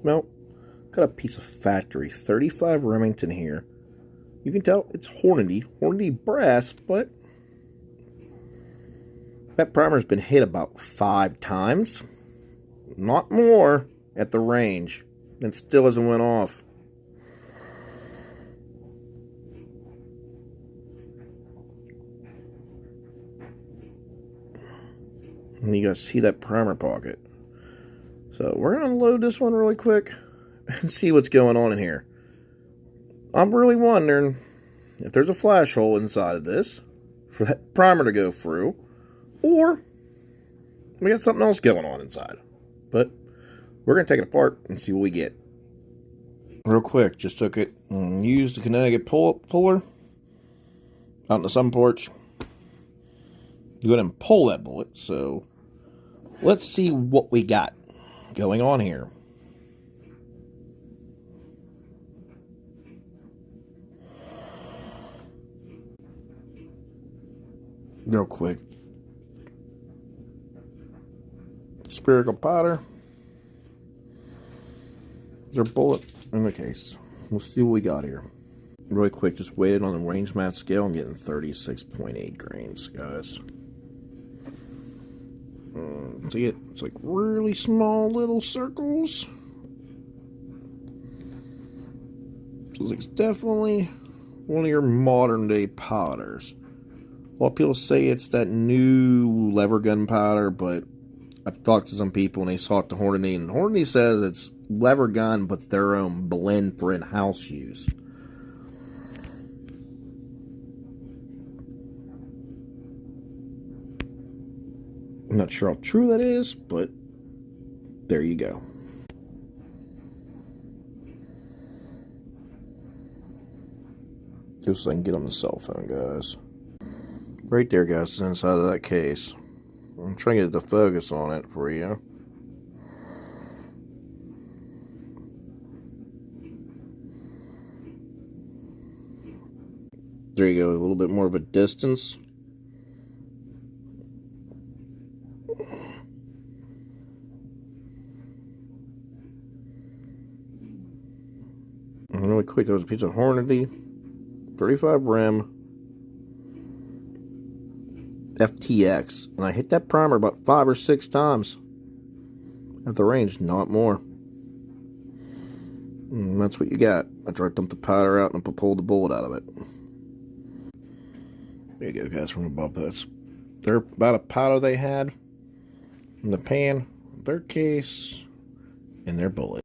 Well, got a piece of factory 35 Remington here. You can tell it's Hornady brass, but that primer's been hit about 5 times. Not more at the range. And still hasn't went off. And you guys see that primer pocket. So we're going to unload this one really quick and see what's going on in here. I'm really wondering if there's a flash hole inside of this for that primer to go through, or we got something else going on inside. But we're going to take it apart and see what we get. Real quick, just took it and used the Connecticut puller out in the sun porch. Go ahead and pull that bullet. So let's see what we got going on here. Real quick. Spherical powder. Their bullet in the case. We'll see what we got here. Really quick, just weighted on the range math scale. I'm getting 36.8 grains, guys. See it? It's like really small little circles. So it's definitely one of your modern day powders. A lot of people say it's that new lever gun powder, but I've talked to some people and they saw it to Hornady, and Hornady says it's lever gun but their own blend for in-house use. I'm not sure how true that is, but there you go. Just so I can get on the cell phone, guys. Right there, guys, inside of that case. I'm trying to get the focus on it for you. There you go, a little bit more of a distance. And really quick, there was a piece of Hornady 35 Rem FTX, and I hit that primer about 5 or 6 times at the range, not more. And that's what you got. I tried to dump the powder out and pulled the bullet out of it. There you go, guys, from above. That's about a powder they had in the pan, their case, and their bullet.